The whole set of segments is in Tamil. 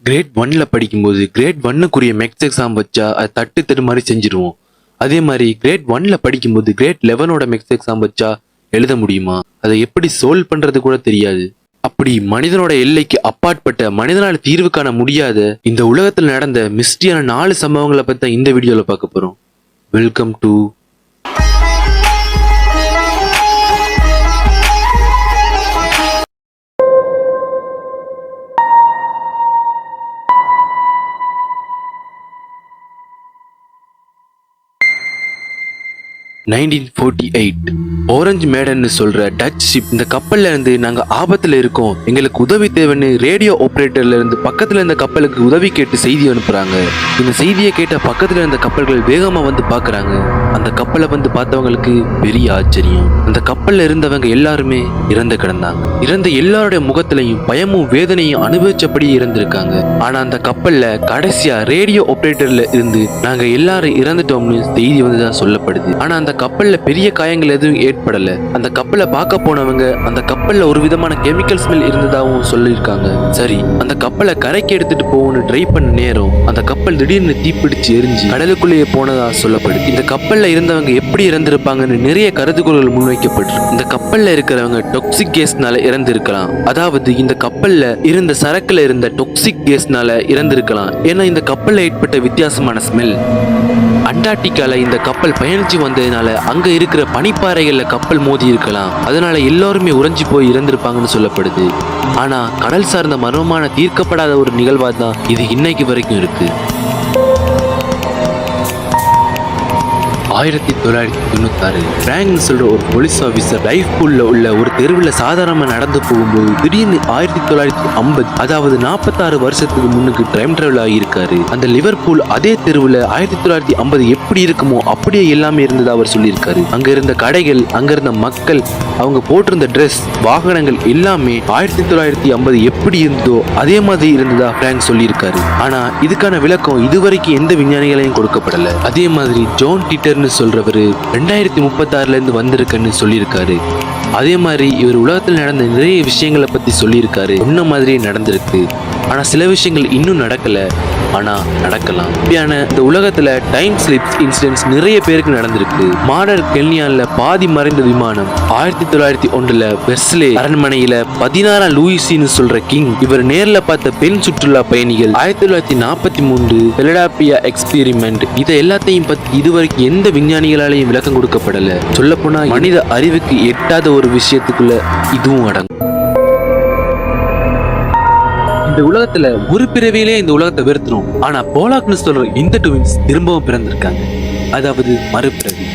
கிரேட் 1ல படிக்கும்போது கிரேட் 1க்குரிய மேக்ஸ் எக்ஸாம் வச்சா அது தட்டு தட்டு மாதிரி செஞ்சிருவோம். அதே மாதிரி கிரேட் 1ல படிக்கும்போது கிரேட் 11ஓட மேக்ஸ் எக்ஸாம் வச்சா எழுத முடியுமா? அதை எப்படி சால்வ் பண்றது கூட தெரியாது. அப்படி மனிதனோட எல்லைக்கு அப்பாற்பட்ட மனிதனால தீர்வு காண முடியாத இந்த உலகத்தில் நடந்த மிஸ்டியான 4 சம்பவங்களை பத்தி இந்த வீடியோல பார்க்க போறோம். வெல்கம் டு 1948 ஆரஞ்சு மேடன்னு சொல்ற டச் ஷிப். இந்த கப்பல்ல இருந்து நாங்க ஆபத்துல இருக்கோம், எங்களுக்கு உதவி தேவைன்னு ரேடியோ ஆபரேட்டர்ல இருந்து பக்கத்துல இருந்த கப்பலுக்கு உதவி கேட்டு செய்தி அனுப்புறாங்க. இந்த செய்தியை கேட்ட பக்கத்துல இருந்த கப்பல்கள் வேகமா வந்து பாக்குறாங்க. அந்த கப்பலை வந்து பார்த்தவங்களுக்கு பெரிய ஆச்சரியம். அந்த கப்பல்ல இருந்தவங்க எல்லாருமே இறந்து கிடந்தாங்க. இறந்த எல்லாருடைய முகத்திலையும் பயமும் வேதனையும் அனுபவிச்சபடி இறந்திருக்காங்க. ஆனா அந்த கப்பல்ல கடைசியா ரேடியோ ஆபரேட்டர்ல இருந்து நாங்க எல்லாரும் இறந்துட்டோம்னு செய்தி வந்துதான் சொல்லப்படுது. ஆனா அந்த கப்பல்ல பெரிய காயங்கள் எதுவும் ஏற்படல. அந்த கப்பலை பார்க்க போனவங்க அந்த கப்பல்ல ஒரு விதமான கெமிக்கல் ஸ்மெல் இருந்ததாகவும் சொல்லியிருக்காங்க. சரி, அந்த கப்பலை கரைக்கு எடுத்துட்டு போகணும்னு ட்ரை பண்ண நேரம் அந்த கப்பல் திடீர்னு தீப்பிடிச்சு எரிஞ்சு கடலுக்குள்ளேயே போனதா சொல்லப்படுது. இந்த கப்பல்ல இருந்தவங்க எப்படி இறந்திருப்பாங்கன்னு நிறைய கருதுகோள்கள் முன்வைக்கப்பட்டிருக்கு. இந்த கப்பல்ல இருக்கிறவங்க டாக்ஸிக் கேஸ்னால இறந்திருக்கலாம். அதாவது இந்த கப்பல்ல இருந்த சரக்குல இருந்த டாக்ஸிக் கேஸ்னால இறந்திருக்கலாம். ஏன்னா இந்த கப்பல்ல ஏற்பட்ட வித்தியாசமான ஸ்மெல். அண்டார்டிகால இந்த கப்பல் பயணிச்சு வந்ததுனால அங்க இருக்கிற பனிப்பாறைகள்ல கப்பல் மோதி இருக்கலாம். அதனால எல்லாருமே உறைஞ்சி போய் இறந்திருப்பாங்கன்னு சொல்லப்படுது. ஆனா கடல் சார்ந்த மர்மமான தீர்க்கப்படாத ஒரு நிகழ்வா தான் இது இன்னைக்கு வரைக்கும் இருக்கு. 1996 பிராங்க்னு சொல்ற ஒரு போலீஸ் ஆபீசர் லைஃப் பூல்ல உள்ள ஒரு தெருவில் சாதாரணமா நடந்து போகும்போது திடீர்னு 1950, அதாவது 46 வருஷத்துக்கு முன்னுக்கு டைம் டிராவல் ஆகியிருக்காரு. அந்த லிவர்பூல் அதே தெருவில் 1950 எப்படி இருக்குமோ அப்படியே எல்லாமே இருந்ததா அவர் சொல்லியிருக்காரு. அங்க இருந்த கடைகள், அங்க இருந்த மக்கள், அவங்க போட்டிருந்த ட்ரெஸ், வாகனங்கள் எல்லாமே 1950 எப்படி இருந்ததோ அதே மாதிரி இருந்ததா பிராங்க் சொல்லியிருக்காரு. ஆனா இதுக்கான விளக்கம் இதுவரைக்கும் எந்த விஞ்ஞானிகளையும் கொடுக்கப்படல. அதே மாதிரி ஜான் டீட்டர்னு சொல்றவரு 2036ல இருந்து வந்திருக்குன்னு சொல்லியிருக்காரு. அதே மாதிரி இவர் உலகத்தில் நடந்த நிறைய விஷயங்களை பத்தி சொல்லியிருக்காரு. சொன்ன மாதிரியே நடந்திருக்கு. ஆனா சில விஷயங்கள் இன்னும் நடக்கல, ஆனா நடக்கலாம். இப்படியான இந்த உலகத்துல டைம் ஸ்லிப்ஸ் இன்சிடென்ட்ஸ் நிறைய பேருக்கு நடந்திருக்கு. மாடர் கென்யான்ல பாதி மறைந்த விமானம் 1901ல வெர்சலே அரண்மனையில 16ஆம் லூயிஸ்னு சொல்ற கிங் இவர் நேர்ல பார்த்த பெண் சுற்றுலா பயணிகள் 1943 பிலடாப்பியா எக்ஸ்பெரிமெண்ட். இதை எல்லாத்தையும் பத்தி இதுவரைக்கும் எந்த விஞ்ஞானிகளாலையும் விளக்கம் கொடுக்கப்படல. சொல்ல போனா மனித அறிவுக்கு எட்டாத ஒரு விஷயத்துக்குள்ள இதுவும் அடங்கும். இந்த உலகத்துல ஒரு பிறவியிலே இந்த உலகத்தை வெறுத்தணும். ஆனா போலாக்னு சொல்ற இந்த ட்வின்ஸ் திரும்பவும் பிறந்திருக்காங்க. அதாவது மறுபிறவி.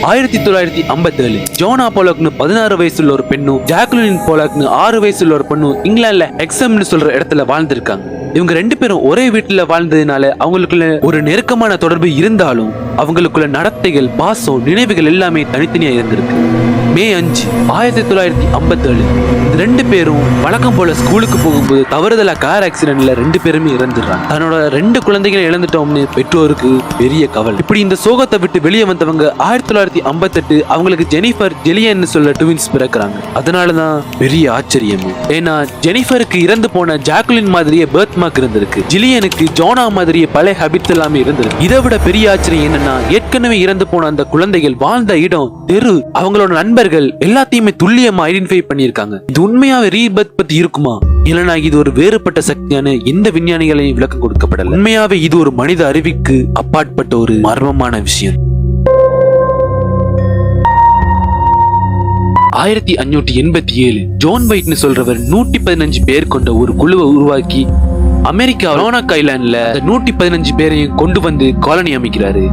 1957 ஜோனா போலாக்னு 16 வயசுள்ள ஒரு பெண்ணும் ஜாக்குலின் போலாக்னு 6 வயசுள்ள ஒரு பெண்ணும் இங்கிலாந்துல எக்ஸம்னு சொல்ற இடத்துல வாழ்ந்திருக்காங்க. இவங்க 2 பேரும் ஒரே வீட்டுல வாழ்ந்ததுனால அவங்களுக்குள்ள ஒரு நெருக்கமான தொடர்பு இருந்தாலும் அவங்களுக்குள்ள நடத்தைகள், பாசம், நினைவுகள் எல்லாமே தனித்தனியா இருந்திருக்கு. மே 5, 1957 இந்த 2 பேரும் வழக்கம் போல ஸ்கூலுக்கு போகும்போது தவறுதலா கார் ஆக்சிடென்ட்ல 2 பேருமே இறந்துடுறாங்க. தன்னோட 2 குழந்தைகளை இழந்துட்டோம்னு பெற்றோருக்கு பெரிய கவலை. இப்படி இந்த சோகத்தை விட்டு வெளியே வந்தவங்க 1958 அவங்களுக்கு ஜெனிஃபர் ஜெலியன்னு சொல்ல ட்வின்ஸ் பிறக்கிறாங்க. அதனாலதான் பெரிய ஆச்சரியம். ஏன்னா ஜெனிஃபருக்கு இறந்து போன ஜாக்குலின் மாதிரியே பர்த் மார்க் இருந்திருக்கு. ஜிலியனுக்கு ஜோனா மாதிரியே பழைய ஹாபிட்ஸ் எல்லாமே இருந்திருக்கு. இதை விட பெரிய ஆச்சரியம் என்னன்னா ஏற்கனவே இறந்து போன அந்த குழந்தைகள் வாழ்ந்த இடம், தெரு, அவங்களோட நண்பர்கள் எல்லாத்தையுமே துல்லியமா ஐடென்டிஃபை பண்ணியிருக்காங்க. இது உண்மையாவே ரீபர்த் பத்தி இருக்குமா, இல்லனா இது ஒரு வேறுபட்ட சக்தியான எந்த விஞ்ஞானிகளையும் விளக்கம் கொடுக்கப்படல. உண்மையாவே இது ஒரு மனித அறிவுக்கு அப்பாற்பட்ட ஒரு மர்மமான விஷயம். 1587 ஜான் வைட்னு சொல்றவர் 115 பேர் கொண்ட ஒரு குழுவை உருவாக்கி அமெரிக்கா ரோனாக் ஐலாண்ட்ல 115 பேரையும் கொண்டு வந்து காலனி அமைக்கிறாரு.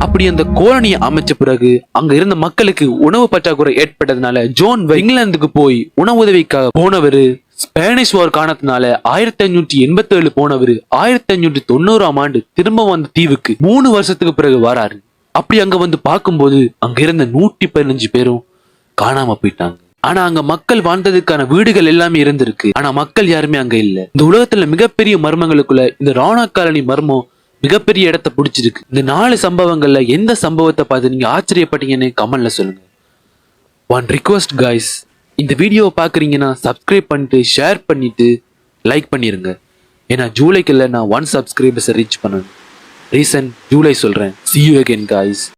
அப்படி அந்த கோலனியை அமைச்ச பிறகு அங்க இருந்த மக்களுக்கு உணவு பற்றாக்குறை ஏற்பட்டதுனால ஜோன் இங்கிலாந்துக்கு போய் உணவு உதவிக்காக போனவரு ஸ்பானிஷ் வார் காரணத்தினால 1587 போனவரு 1590ஆம் ஆண்டு திரும்ப வந்த தீவுக்கு 3 வருஷத்துக்கு பிறகு வராரு. அப்படி அங்க வந்து பார்க்கும்போது அங்க இருந்த 115 பேரும் காணாம போயிட்டாங்க. ஆனா அங்க மக்கள் வாழ்ந்ததுக்கான வீடுகள் எல்லாமே இருந்திருக்கு. ஆனா மக்கள் யாருமே அங்க இல்ல. இந்த உலகத்துல மிகப்பெரிய மர்மங்களுக்குள்ள இந்த ரோனாக் காலனி மர்மம் மிகப்பெரிய இடத்தை பிடிச்சிருக்கு. இந்த 4 சம்பவங்கள்ல எந்த சம்பவத்தை பார்த்து நீங்க ஆச்சரியப்பட்டீங்கன்னு கமெண்ட்ல சொல்லுங்க. ஒன் ரிக்வெஸ்ட் கைஸ், இந்த வீடியோவை பாக்குறீங்கன்னா சப்ஸ்கிரைப் பண்ணிட்டு ஷேர் பண்ணிட்டு லைக் பண்ணிருங்க. ஏன்னா ஜூலைக்குள்ள நான் 1 சப்ஸ்கிரைபர்ஸை ரீச் பண்ணணும். ரீசன் ஜூலை சொல்கிறேன். see you again guys.